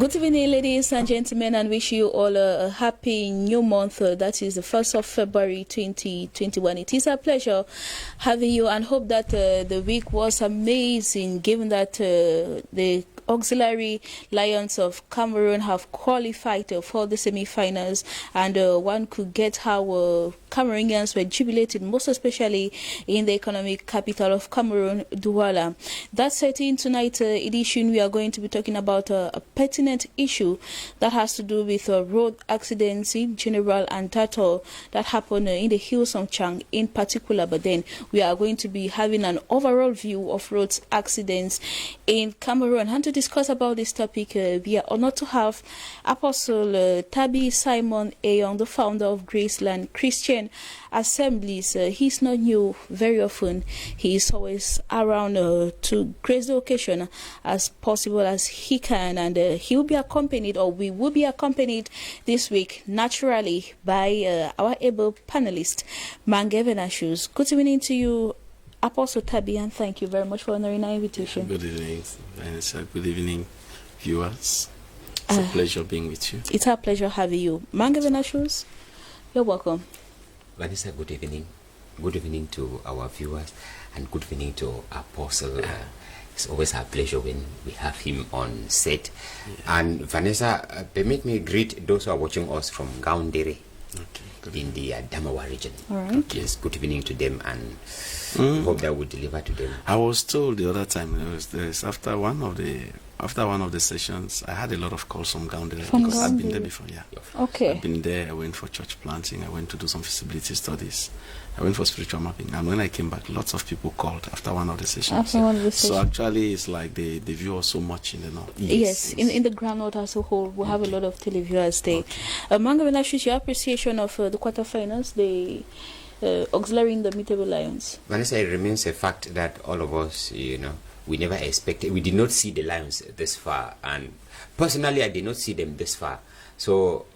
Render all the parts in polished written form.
Good evening, ladies and gentlemen, and wish you all a happy new month. That is the 1st of February 2021. It is a pleasure having you, and hope that the week was amazing, given that the auxiliary Lions of Cameroon have qualified for the semi-finals, and one could get how Cameroonians were jubilated, most especially in the economic capital of Cameroon, Douala. That said, in tonight's edition, we are going to be talking about a pertinent issue that has to do with road accidents in general, and that happened in the hills of Chang in particular. But then we are going to be having an overall view of road accidents in Cameroon. And to discuss about this topic, we are honored to have Apostle Tabi Simon Ayong, the founder of Graceland Christian Assemblies. He's not new very often. He is always around to grace the occasion as possible as he can, and he will be accompanied, or we will be accompanied this week naturally by our able panelist, Mangevenashus. Good evening to you, Apostle Tabi, and thank you very much for honoring our invitation. Good evening, Vanessa. Good evening, viewers. It's a pleasure being with you. It's our pleasure having you. Mangevenashus, you're welcome. Vanessa, good evening. Good evening to our viewers, and good evening to Apostle. It's always a pleasure when we have him on set. Yeah. And Vanessa, permit me greet those who are watching us from Gaundere, in the Damawa region. All right. Yes, good evening to them, and hope that we deliver to them. I was told the other time, after one of the sessions, I had a lot of calls from Gaundere, because I've been there before. Yeah. Okay. I've been there. I went for church planting. I went to do some feasibility studies. I went for spiritual mapping, and when I came back, lots of people called after one of the sessions. So actually, it's like they view us so much in the north. Yes. In the groundwater as a whole, we have a lot of televiewers there. Mangevenashus, your appreciation of the quarterfinals, the auxiliary Indomitable Lions. Vanessa, it remains a fact that all of us, we never expected, we did not see the Lions this far, and personally, I did not see them this far. So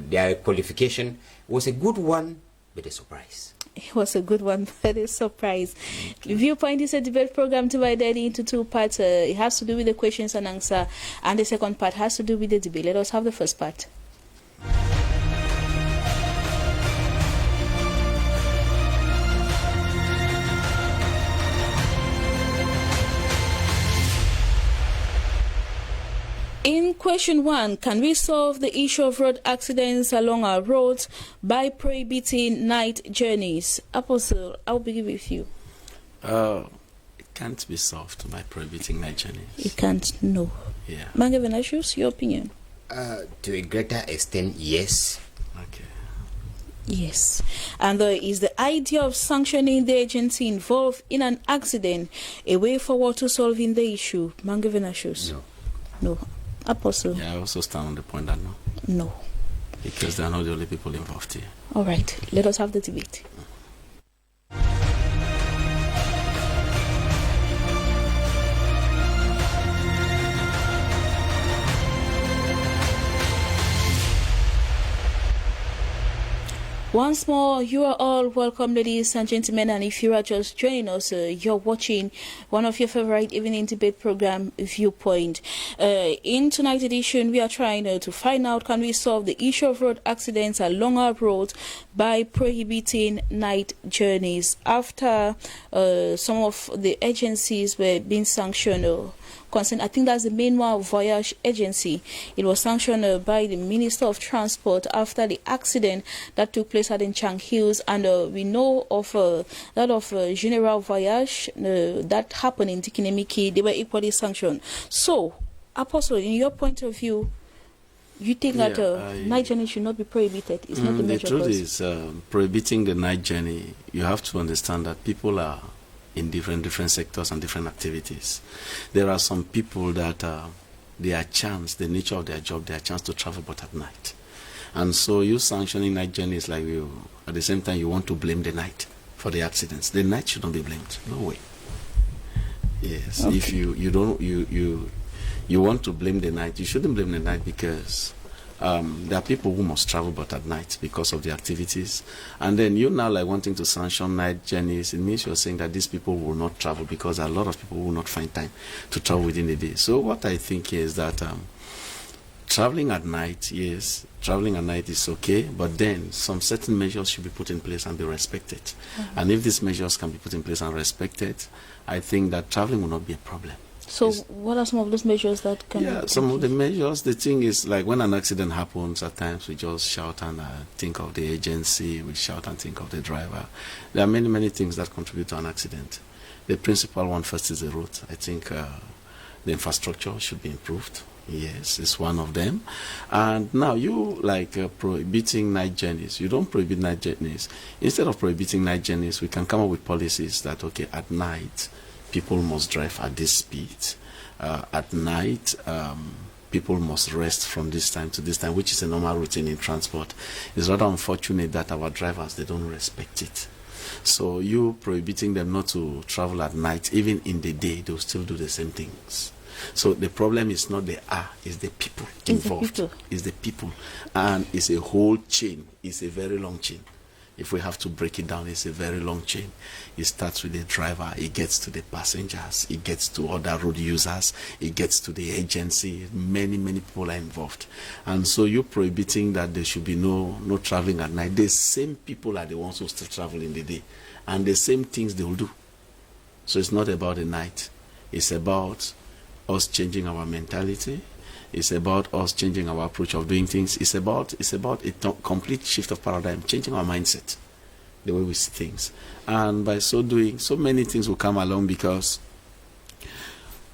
their qualification was a good one, but a surprise. It was a good one, but a surprise. Viewpoint is a debate program divided into two parts. It has to do with the questions and answer, and the second part has to do with the debate. Let us have the first part. In question 1, can we solve the issue of road accidents along our roads by prohibiting night journeys? Apostle, I'll begin with you. It can't be solved by prohibiting night journeys. It can't, no. Yeah. Mangevenashus, your opinion? To a greater extent, yes. Okay. Yes. And is the idea of sanctioning the agency involved in an accident a way forward to solving the issue? Mangevenashus? No. No. Apostle? Yeah, I also stand on the point that no. No. Because they are not the only people involved here. All right. Let us have the debate. Once more, you are all welcome, ladies and gentlemen, and if you are just joining us, you're watching one of your favorite evening debate program, Viewpoint. In tonight's edition, we are trying to find out, can we solve the issue of road accidents along our roads by prohibiting night journeys? After some of the agencies were being sanctioned, I think that's the Mainwa Voyage Agency. It was sanctioned by the Minister of Transport after the accident that took place at the Chang Hills, and we know of that of General Voyage that happened in Tikinemiki. They were equally sanctioned. So, Apostle, in your point of view, you think that night journey should not be prohibited? It's not the major truth is, prohibiting the night journey, you have to understand that people are in different sectors and different activities. There are some people that their chance, the nature of their job, their chance to travel but at night. And so you sanctioning night journeys, like you, at the same time you want to blame the night for the accidents. The night should not be blamed. No way. Yes. Okay. If you want to blame the night, you shouldn't blame the night, because there are people who must travel but at night because of the activities. And then you now like wanting to sanction night journeys. It means you're saying that these people will not travel because a lot of people will not find time to travel within the day. So what I think is that Traveling at night, yes, traveling at night is okay, but then some certain measures should be put in place and be respected. And if these measures can be put in place and respected, I think that traveling will not be a problem. So what are some of those measures that can... Yeah, some of the measures, the thing is, like when an accident happens, at times we just shout and think of the agency, we shout and think of the driver. There are many, many things that contribute to an accident. The principal one first is the route. I think the infrastructure should be improved. Yes, it's one of them. And now you prohibiting night journeys. You don't prohibit night journeys. Instead of prohibiting night journeys, we can come up with policies that, okay, at night, people must drive at this speed. At night, people must rest from this time to this time, which is a normal routine in transport. It's rather unfortunate that our drivers, they don't respect it. So you prohibiting them not to travel at night, even in the day, they'll still do the same things. So the problem is not the it's the people involved. It's the people. And it's a whole chain. It's a very long chain. If we have to break it down, it's a very long chain. It starts with the driver, it gets to the passengers, it gets to other road users, it gets to the agency. Many, many people are involved. And so you're prohibiting that there should be no traveling at night. The same people are the ones who still travel in the day. And the same things they will do. So it's not about the night. It's about us changing our mentality. It's about us changing our approach of doing things. It's about a complete shift of paradigm, changing our mindset, the way we see things. And by so doing, so many things will come along, because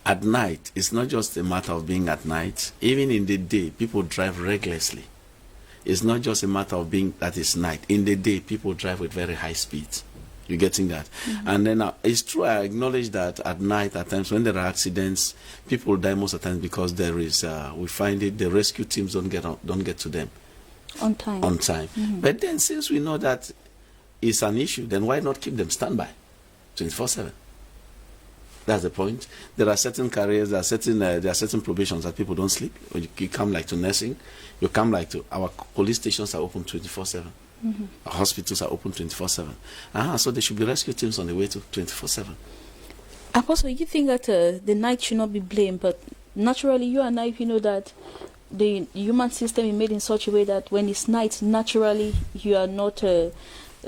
at night, it's not just a matter of being at night. Even in the day, people drive recklessly. It's not just a matter of being that it's night. In the day, people drive with very high speeds. You're getting that? And then it's true, I acknowledge that at night, at times when there are accidents, people die most of the time because there is, we find it, the rescue teams don't get to them on time. But then, since we know that it's an issue, then why not keep them standby 24/7? That's the point. There are certain careers, there are certain probations that people don't sleep. You come like to nursing, you come like to our police stations are open 24/7. Our hospitals are open 24/7. So there should be rescue teams on the way to 24/7. Apostle, you think that the night should not be blamed, but naturally you and I, you know that the human system is made in such a way that when it's night, naturally you are not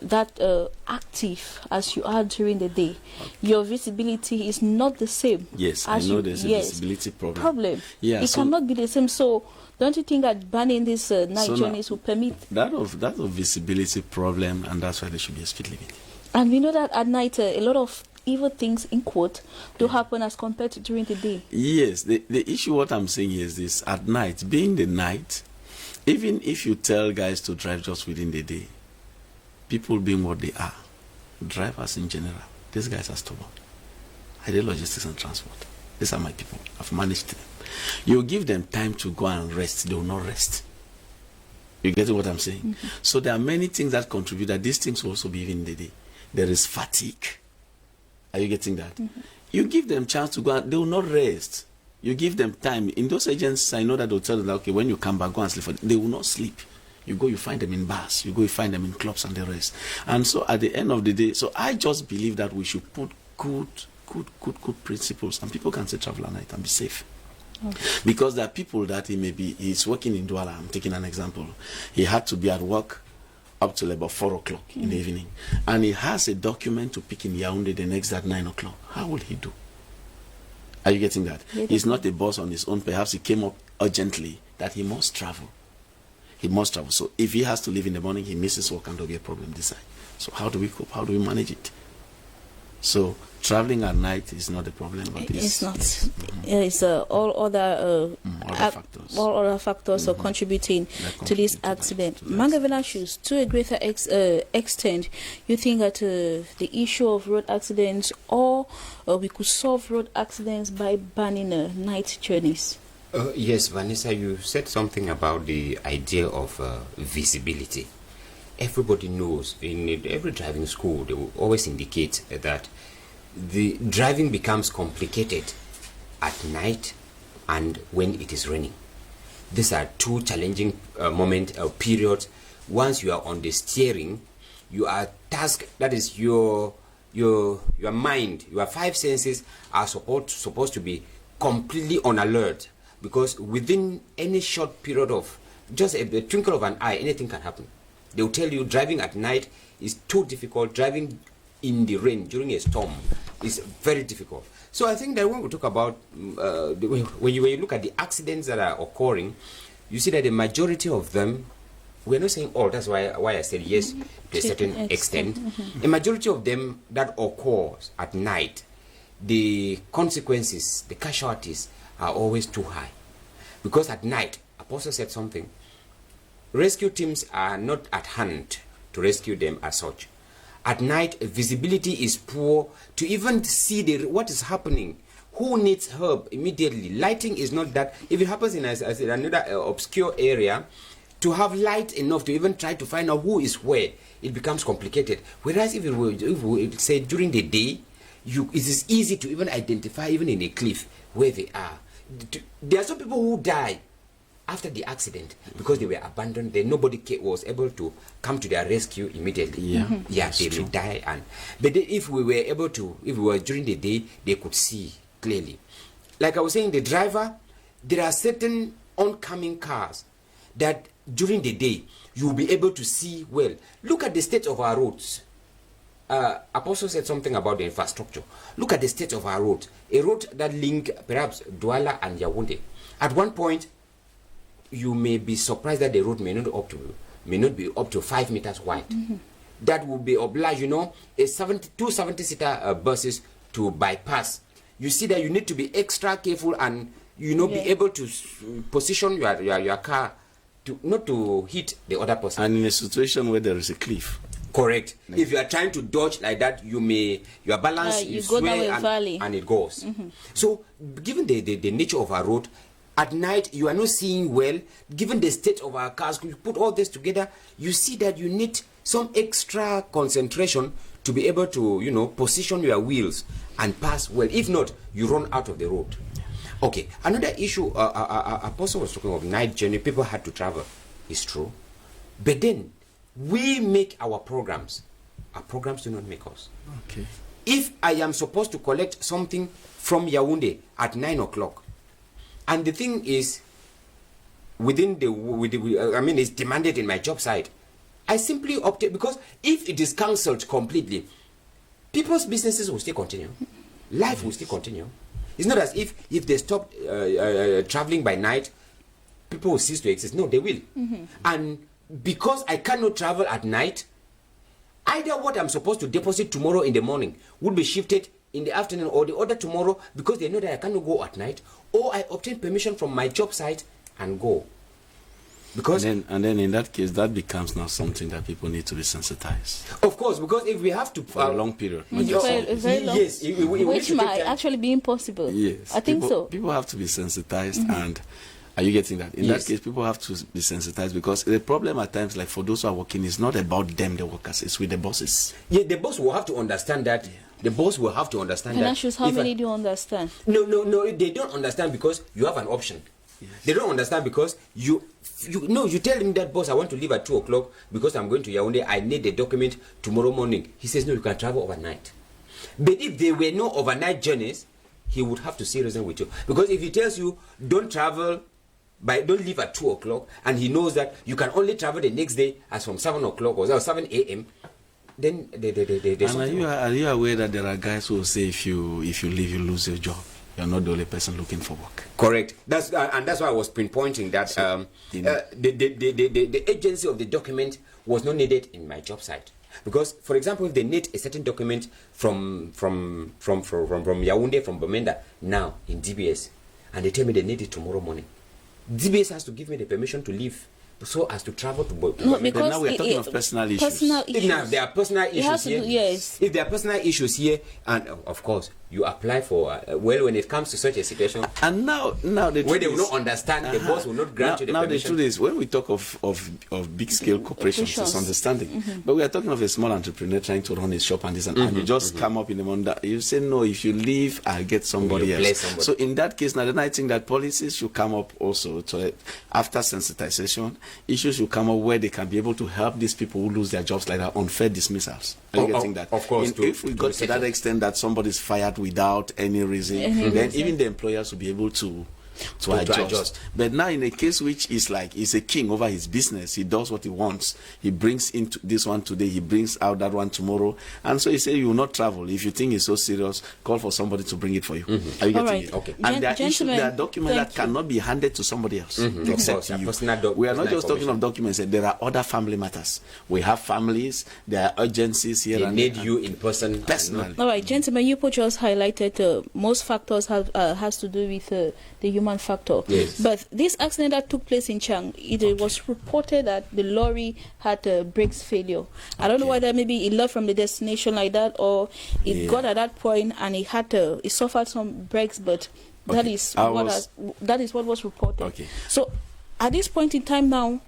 that active as you are during the day. Your visibility is not the same. Yes, I know there's a visibility problem. Yeah, it cannot be the same. So don't you think that banning these night journeys will permit that of visibility problem, and that's why there should be a speed limit? And we know that at night a lot of evil things, in quote, do happen as compared to during the day. Yes, the issue, what I'm saying is this: at night, being the night, even if you tell guys to drive just within the day, people being what they are, drivers in general, these guys are stubborn. I did logistics and transport. These are my people. I've managed them. You give them time to go and rest, they will not rest. You get what I'm saying? So there are many things that contribute that these things will also be even in the day. There is fatigue. Are you getting that? You give them chance to go and they will not rest. You give them time. In those agencies, I know that they'll tell them, okay, when you come back, go and sleep. They will not sleep. You go, you find them in bars. You go, you find them in clubs and the rest. And so at the end of the day, so I just believe that we should put good principles, and people can say travel at night and be safe. Because there are people that he's working in Douala. I'm taking an example. He had to be at work up till about 4 o'clock in the evening. And he has a document to pick in Yaoundé the next day at 9 o'clock. How will he do? Are you getting that? He's not a boss on his own. Perhaps he came up urgently that he must travel. He must travel. So if he has to leave in the morning, he misses work and there'll be a problem this side. So how do we cope? How do we manage it? So traveling at night is not a problem, but it's not. It's all other factors are contributing to this accident. Mangavenashus, to a greater extent, you think that the issue of road accidents, or we could solve road accidents by banning night journeys? Yes, Vanessa, you said something about the idea of visibility. Everybody knows, in every driving school, they will always indicate that the driving becomes complicated at night and when it is raining. These are two challenging periods. Once you are on the steering, you are tasked, that is your mind, your five senses are supposed to be completely on alert. because within any short period of just a twinkle of an eye, anything can happen. They will tell you driving at night is too difficult. Driving in the rain during a storm is very difficult. So I think that when we talk about, when you look at the accidents that are occurring, you see that the majority of them, we're not saying all, that's why I said yes to a certain extent. A majority of them that occurs at night, the consequences, the casualties are always too high. Because at night, Apostle said something, rescue teams are not at hand to rescue them as such. At night, visibility is poor to even see what is happening. Who needs help immediately? Lighting is not that. If it happens in another obscure area, to have light enough to even try to find out who is where, it becomes complicated. Whereas if we say during the day, it is easy to even identify, even in a cliff, where they are. There are some people who die after the accident because they were abandoned. Then nobody was able to come to their rescue immediately. They will die. But if we were able to, if we were during the day, they could see clearly. Like I was saying, the driver, there are certain oncoming cars that during the day you will be able to see well. Look at the state of our roads. Apostle said something about the infrastructure. Look at the state of our road. A road that link perhaps Douala and Yaoundé. At one point, you may be surprised that the road may not be up to 5 meters wide. That will be obliged, two 70-seater buses to bypass. You see that you need to be extra careful and be able to position your car to not to hit the other person. And in a situation where there is a cliff. Correct. If you are trying to dodge like that, your balance you is go down a valley and it goes. So, given the nature of our road, at night you are not seeing well. Given the state of our cars, you put all this together, you see that you need some extra concentration to be able to, position your wheels and pass well. If not, you run out of the road. Okay. Another issue, Apostle was talking of night journey. People had to travel. It's true. But then, we make our programs. Our programs do not make us. Okay. If I am supposed to collect something from Yaoundé at 9 o'clock, and the thing is, it's demanded in my job site, I simply opted, because if it is cancelled completely, people's businesses will still continue. Life will still continue. It's not as if they stop traveling by night, people will cease to exist. No, they will. And because I cannot travel at night, either what I'm supposed to deposit tomorrow in the morning would be shifted in the afternoon or the other tomorrow, because they know that I cannot go at night, or I obtain permission from my job site and go. Because and then in that case, that becomes now something that people need to be sensitized. Of course, because if we have to for a long period, very long, yes, which might actually be impossible. Yes, I think so. People have to be sensitized, and are you getting that? In that case, people have to be sensitized, because the problem at times, like for those who are working, is not about them, the workers, it's with the bosses. Yeah, the boss will have to understand that. The boss will have to understand that. How many do you understand? No, they don't understand because you have an option. Yes. They don't understand because you tell him that, boss, I want to leave at 2 o'clock because I'm going to Yaoundé. I need the document tomorrow morning. He says, no, you can travel overnight. But if there were no overnight journeys, he would have to reason with you. Because if he tells you, don't leave at 2 o'clock, and he knows that you can only travel the next day as from 7 o'clock or 7 a.m., then are you aware that there are guys who will say if you leave, you lose your job? You're not the only person looking for work. Correct. That's why I was pinpointing that the agency of the document was not needed in my job site. Because, for example, if they need a certain document from Yaoundé, from Bamenda, now in DBS, and they tell me they need it tomorrow morning, DBS has to give me the permission to leave, so as to travel to no, because now we're talking of personal issues. Now there are personal issues here. Yes. If there are personal issues here, and of course you apply for when it comes to such a situation, and now the where they will not understand, the boss will not grant you the permission. Now the truth is, when we talk of big scale corporations, it's understanding, but we are talking of a small entrepreneur trying to run his shop and this and you just come up in the morning that you say, no, if you leave, I'll get somebody else. So in that case, now then I think that policies should come up also to, after sensitization, issues will come up where they can be able to help these people who lose their jobs, like that unfair dismissals. Are you getting that? Of course. If we got to that extent that somebody's fired without any reason, then even the employers will be able to to adjust. But now in a case which is like he's a king over his business, he does what he wants. He brings into this one today, he brings out that one tomorrow, and so he said you will not travel. If you think it's so serious, call for somebody to bring it for you. Are you getting it? Okay. And there are documents that cannot be handed to somebody else except you. We are not just talking of documents. There are other family matters. We have families. There are urgencies here. They need you in person. Personally. All right, gentlemen, you just highlighted most factors has to do with the human factor. Yes. But this accident that took place in Chang, it was reported that the lorry had brakes failure. I don't know whether maybe it left from the destination like that, or it got at that point and it suffered some brakes, but that is what was reported. Okay. So at this point in time now,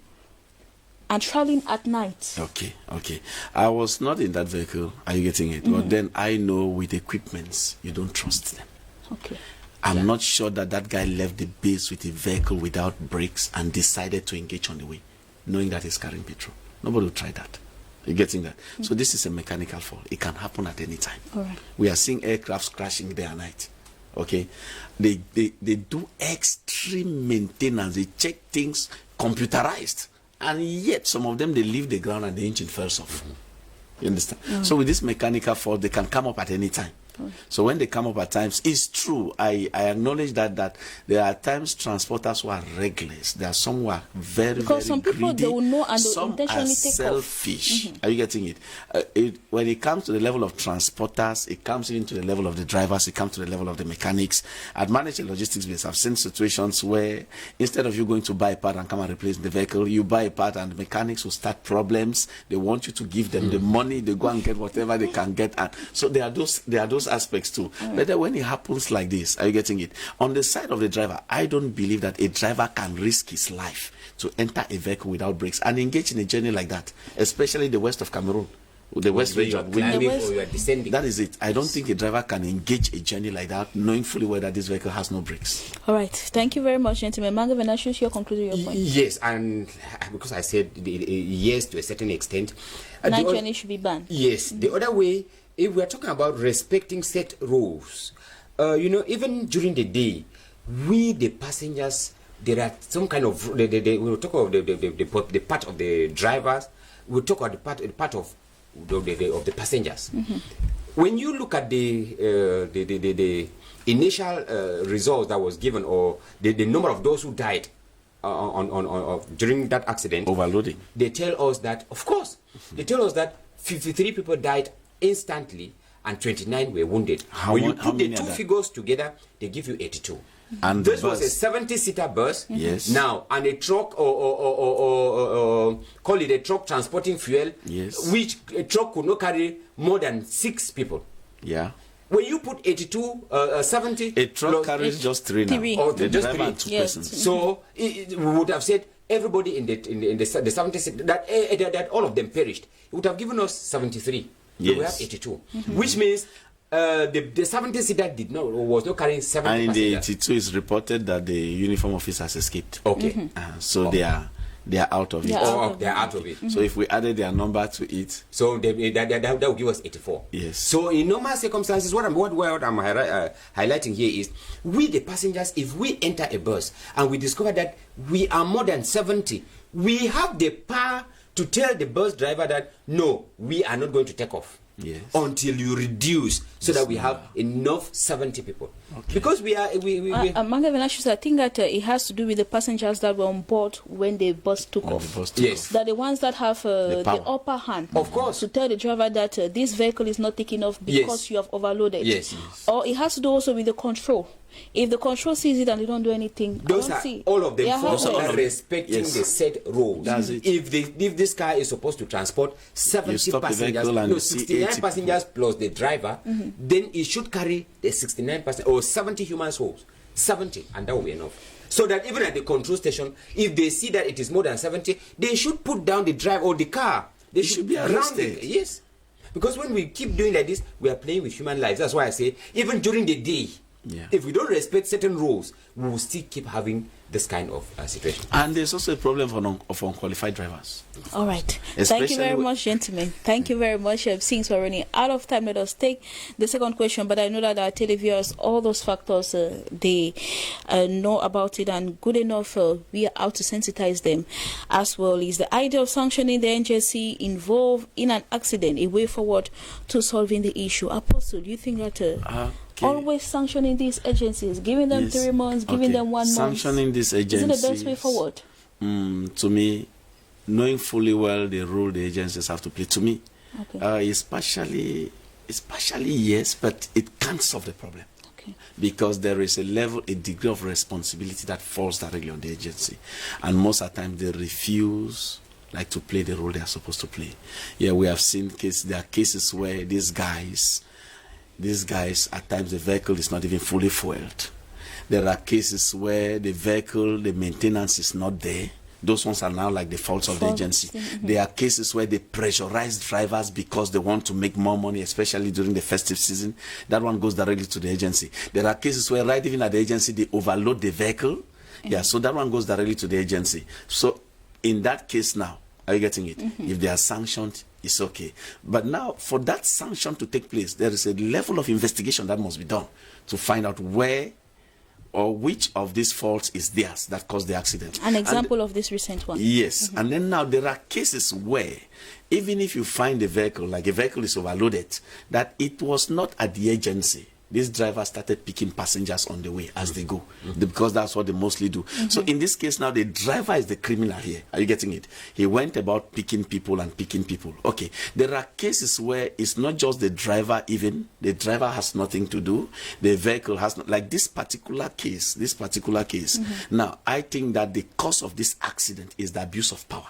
and traveling at night. Okay. I was not in that vehicle. Are you getting it? But then I know with equipments, you don't trust them. Okay. I'm not sure that guy left the base with a vehicle without brakes and decided to engage on the way, knowing that he's carrying petrol. Nobody will try that. You're getting that? So this is a mechanical fault. It can happen at any time. All right. We are seeing aircrafts crashing day and night. Okay? They do extreme maintenance. They check things computerized. And yet, some of them, they leave the ground and the engine falls off. You understand? So with this mechanical fault, they can come up at any time. So when they come up at times, it's true. I acknowledge that there are times transporters who are reckless. There are some who are very, because very some people greedy. They will know and some intentionally are take selfish. Are you getting it? When it comes to the level of transporters, it comes into the level of the drivers, it comes to the level of the mechanics. At managed logistics base, I've seen situations where instead of you going to buy a part and come and replace the vehicle, you buy a part and the mechanics will start problems. They want you to give them the money. They go and get whatever they can get. And so there are those aspects too. But then when it happens like this, are you getting it? On the side of the driver, I don't believe that a driver can risk his life to enter a vehicle without brakes and engage in a journey like that, especially the west of Cameroon, the west region. That is it. I don't think a driver can engage a journey like that knowing fully well that this vehicle has no brakes. All right. Thank you very much, gentlemen. Manga Venatius, you're concluding your point. Yes, and because I said yes to a certain extent. Night journey should be banned. Yes. The other way, if we are talking about respecting set rules, even during the day, we the passengers, there are some kind of we will talk about the part of the drivers. We'll talk about the part of the passengers. When you look at the initial results that was given, or the number of those who died during that accident, overloading, they tell us that, of course, they tell us that 53 people died instantly and 29 were wounded. When you put the two figures together, they give you 82. And this was a 70-seater bus. Yes. Now, and a truck, or call it a truck transporting fuel. Yes. Which a truck could not carry more than 6 people. Yeah. When you put 82, 70, a truck carries just 3 now. Or just 3. And 2 persons. So we would have said everybody in the 70 seater that all of them perished. It would have given us 73. Yes. So we have 82, which means the 70 seater was not carrying 70 and in passengers. the 82 is reported that the uniform officers escaped. Okay. So they are out of it. They are out of it. So if we added their number to it, so that will give us 84. Yes. So in normal circumstances, what I'm highlighting here is, we the passengers, if we enter a bus and we discover that we are more than 70, we have the power to tell the bus driver that no, we are not going to take off. Yes. Until you reduce, so that we have enough 70 people. Okay. Because Manga Venatius, I think that it has to do with the passengers that were on board when the bus took off. Yes. That the ones that have the upper hand. Of course. To tell the driver that this vehicle is not taking off because you have overloaded. Yes. Or it has to do also with the control. If the control sees it and they don't do anything, those are all of them are respecting the set rules. That's it. If this car is supposed to transport 70 passengers, 69 passengers plus the driver, then it should carry the 69 passengers or 70 human souls. 70, and that will be enough. So that even at the control station, if they see that it is more than 70, they should put down the drive or the car. They should be arrested. Yes. Because when we keep doing like this, we are playing with human lives. That's why I say, even during the day, Yeah. If we don't respect certain rules, we will still keep having this kind of situation. And there's also a problem of unqualified drivers. All right. Thank Especially you very much, gentlemen. Thank you very much. Since we're running out of time, let us take the second question. But I know that our televiewers, all those factors, they know about it, and good enough, we are out to sensitize them as well. Is the idea of sanctioning the NJC involved in an accident a way forward to solving the issue? Apostle, you think that always sanctioning these agencies, giving them 3 months, giving them 1 month, sanctioning these agencies, is it the best way forward? To me, knowing fully well the role the agencies have to play, to me, it's partially yes, but it can't solve the problem. Because there is a degree of responsibility that falls directly on the agency, and most of the time they refuse to play the role they are supposed to play. Yeah, we have seen there are cases where these guys, at times the vehicle is not even fully fueled. There are cases where the vehicle, the maintenance is not there. Those ones are now like the faults of the agency. There are cases where they pressurize drivers because they want to make more money, especially during the festive season. That one goes directly to the agency. There are cases where right even at the agency, they overload the vehicle. Yeah, so that one goes directly to the agency. So in that case now, are you getting it? If they are sanctioned, it's okay. But now, for that sanction to take place, there is a level of investigation that must be done to find out where or which of these faults is theirs that caused the accident. An example of this recent one. Yes. And then now there are cases where, even if you find a vehicle, like a vehicle is overloaded, that it was not at the agency. These drivers started picking passengers on the way as they go, because that's what they mostly do. So in this case now, the driver is the criminal here. Are you getting it? He went about picking people and picking people. Okay. There are cases where it's not just the driver even. The driver has nothing to do. The vehicle has not. Like this particular case. Now, I think that the cause of this accident is the abuse of power.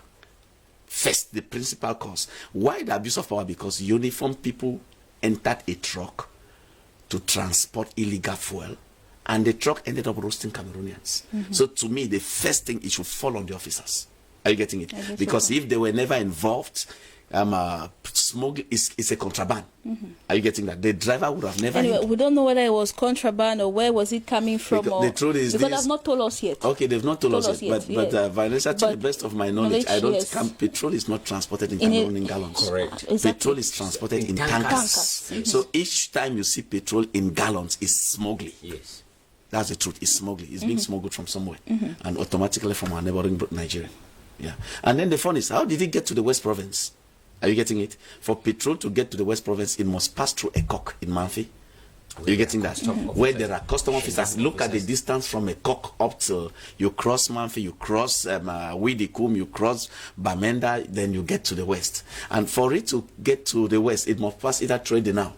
First, the principal cause. Why the abuse of power? Because uniformed people entered a truck to transport illegal fuel, and the truck ended up roasting Cameroonians. So to me, the first thing, it should fall on the officers. Are you getting it? Because if they were never involved, smuggling is a contraband. Are you getting that? The driver would have never. Anyway, we don't know whether it was contraband or where was it coming from. Because the truth is, because they've not told us yet. Okay, they've not told us yet. But Vanessa, to the best of my knowledge, I don't. Petrol is not transported in Cameroon in gallons. Correct. Exactly. Petrol is transported in tankers. So each time you see petrol in gallons, is smuggling. Yes. That's the truth. It's smuggling. It's being smuggled from somewhere, and automatically from our neighboring Nigeria. Yeah. And then the fun is, how did it get to the West Province? Are you getting it? For petrol to get to the West Province, it must pass through a cock in Manfi. Are you getting that? Where there are custom officers. Look at the distance from a cock up till you cross Manfi, you cross Widikum, you cross Bamenda, then you get to the West. And for it to get to the West, it must pass either through Denau.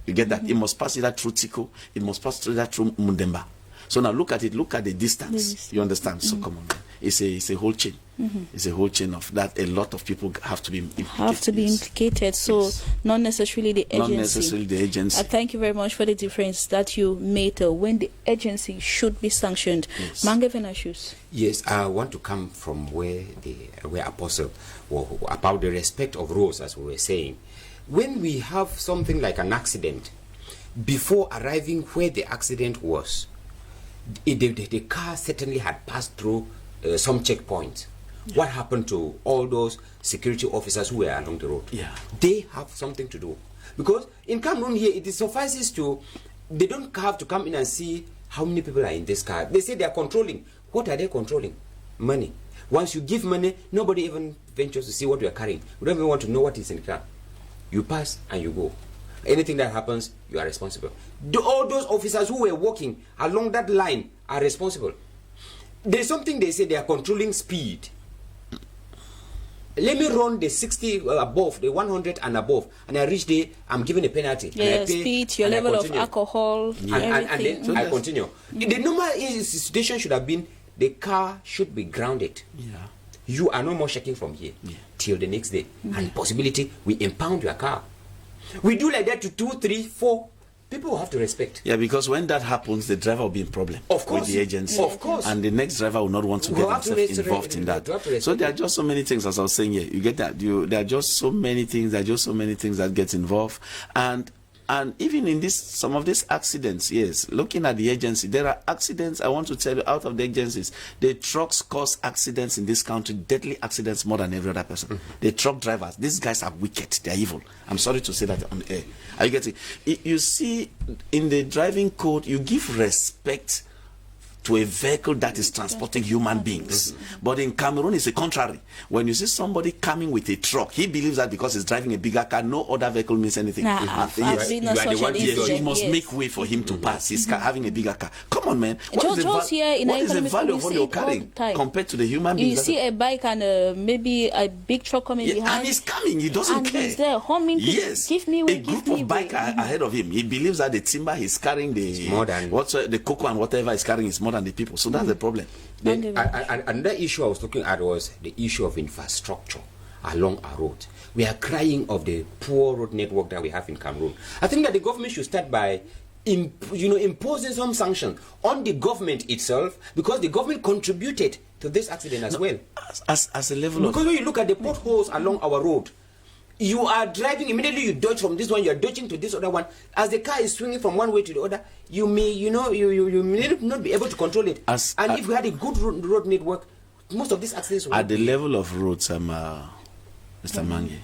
You get that? It must pass either through Tiko, it must pass either through Mundemba. So now look at it, look at the distance. You understand? So come on, man. It's a whole chain. It's a whole chain of that. A lot of people have to be implicated. So not necessarily the agency. Not necessarily the agency. Thank you very much for the difference that you made when the agency should be sanctioned. Yes. Yes, I want to come from where Apostle about the respect of rules, as we were saying. When we have something like an accident, before arriving where the accident was, the car certainly had passed through some checkpoints. What happened to all those security officers who were along the road? They have something to do. Because in Cameroon here, it suffices to, they don't have to come in and see how many people are in this car. They say they are controlling. What are they controlling? Money. Once you give money, nobody even ventures to see what you are carrying. We don't even want to know what is in the car. You pass and you go. Anything that happens, you are responsible. All those officers who were walking along that line are responsible. There's something they say, they are controlling speed. Let me run the 60 above, the 100 and above, and I reach there, I'm given a penalty. Yeah, speed, your level of alcohol, everything. And then I continue. The normal situation should have been, the car should be grounded. You are no more checking from here till the next day. And possibility, we impound your car. We do like that to 2, 3, 4. People will have to respect. Yeah, because when that happens, the driver will be in problem with the agency. Of course. And the next driver will not want to get himself involved in that. So there are just so many things, as I was saying here. You get that? There are just so many things. There are just so many things that get involved. And And even in some of these accidents, yes, looking at the agency, there are accidents, I want to tell you, out of the agencies, the trucks cause accidents in this country, deadly accidents more than every other person. The truck drivers, these guys are wicked, they're evil. I'm sorry to say that on air. Are you getting? You see, in the driving code, you give respect to a vehicle that is transporting human beings. But in Cameroon, it's the contrary. When you see somebody coming with a truck, he believes that because he's driving a bigger car, no other vehicle means anything. You must make way for him to pass. He's having a bigger car. Come on, man. What is the value of what you're carrying compared to the human being? You see a bike and maybe a big truck coming behind. And he's coming. He doesn't care. He's there humming. Yes. Give me way, a group of bike ahead of him. He believes that the timber he's carrying, the cocoa and whatever he's carrying is more than the people. So that's the problem. Another issue I was looking at was the issue of infrastructure along our roads. We are crying of the poor road network that we have in Cameroon. I think that the government should start by imposing some sanction on the government itself, because the government contributed to this accident as well. As a level because when you look at the potholes along our road, you are driving, immediately you dodge from this one, you are dodging to this other one. As the car is swinging from one way to the other, you may not be able to control it. If we had a good road network, most of these accidents would at the level of roads, Mr. Mange,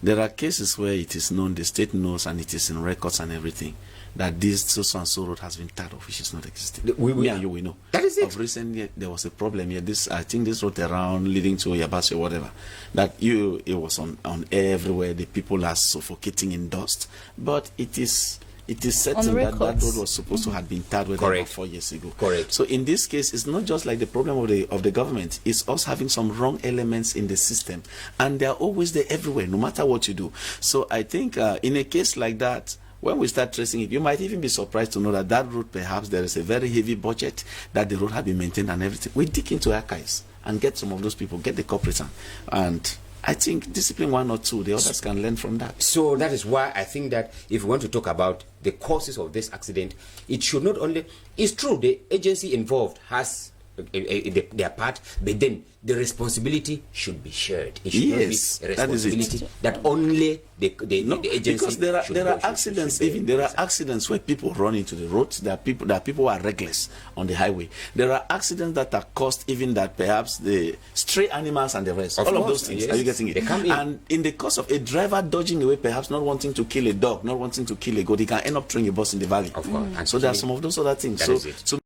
there are cases where it is known, the state knows, and it is in records and everything, that this so and so road has been tarred off, which is not existing. We know. That is it. Of recent, there was a problem here. I think this road around leading to Yabase or whatever, that it was on air everywhere. The people are suffocating in dust, but it is certain that road was supposed to have been tarred with about 4 years ago. Correct. So in this case, it's not just like the problem of the government. It's us having some wrong elements in the system, and they are always there everywhere, no matter what you do. So I think in a case like that, when we start tracing it, you might even be surprised to know that road, perhaps there is a very heavy budget, that the road has been maintained and everything. We dig into archives and get some of those people, get the culprits, and I think discipline one or two, the others can learn from that. So that is why I think that if we want to talk about the causes of this accident, it should not only, it's true, the agency involved has their part, but then the responsibility should be shared. It should not be a responsibility that only the agency. Because there are accidents. There are accidents where people run into the roads. There are people who are reckless on the highway. There are accidents that are caused even that perhaps the stray animals and the rest. All of those things. Yes. Are you getting it? They come in. And in the course of a driver dodging away, perhaps not wanting to kill a dog, not wanting to kill a goat, he can end up throwing a bus in the valley. Of course. And so there are some of those other things. So